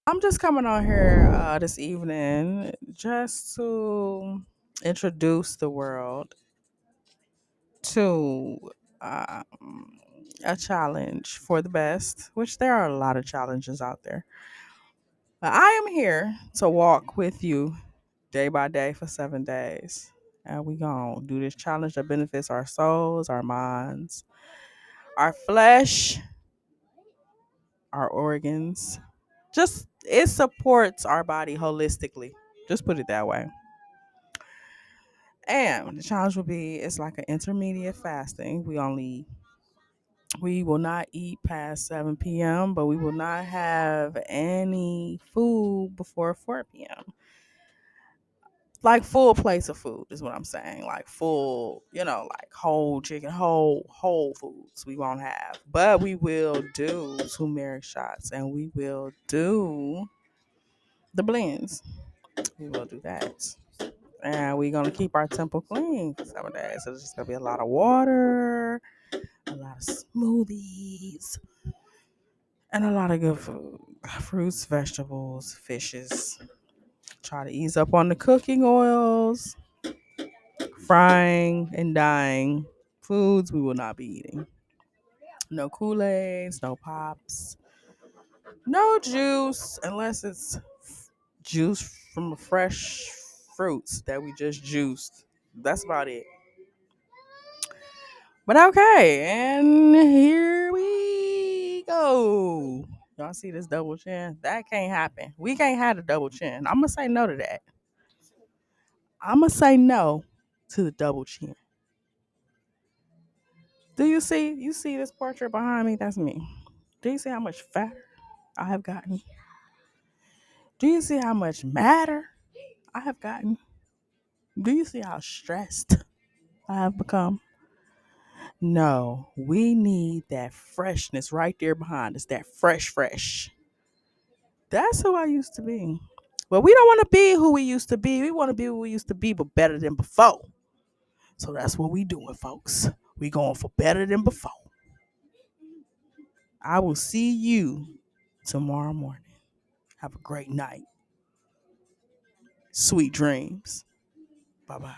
I'm just coming on here this evening just to introduce the world to a challenge for the best, which there are a lot of challenges out there. But I am here to walk with you day by day for 7 days. And we gonna do this challenge that benefits our souls, our minds, our flesh, our organs. Just it supports our body holistically. Just put it that way. And the challenge will be it's like an intermediate fasting. We will not eat past 7 p.m., but we will not have any food before 4 p.m. Like full plates of food is what I'm saying. Like full, like whole chicken, whole foods we won't have. But we will do turmeric shots and we will do the blends. We will do that. And we're gonna keep our temple clean for 7 days. So it's just gonna be a lot of water, a lot of smoothies, and a lot of good food. Fruits, vegetables, fishes. Try to ease up on the cooking oils, frying and dyeing foods we will not be eating. No Kool-Aids, no pops, no juice unless it's juice from fresh fruits that we just juiced. That's about it. But okay, and here we go. Y'all see this double chin? That can't happen. We can't have a double chin. I'm gonna say no to that. I'm gonna say no to the double chin. Do you see? You see this portrait behind me? That's me. Do you see how much fatter I have gotten? Do you see how much madder I have gotten? Do you see how stressed I have become? No, we need that freshness right there behind us. That fresh. That's who I used to be. But we don't want to be who we used to be. We want to be who we used to be, but better than before. So that's what we doing, folks. We going for better than before. I will see you tomorrow morning. Have a great night. Sweet dreams. Bye bye.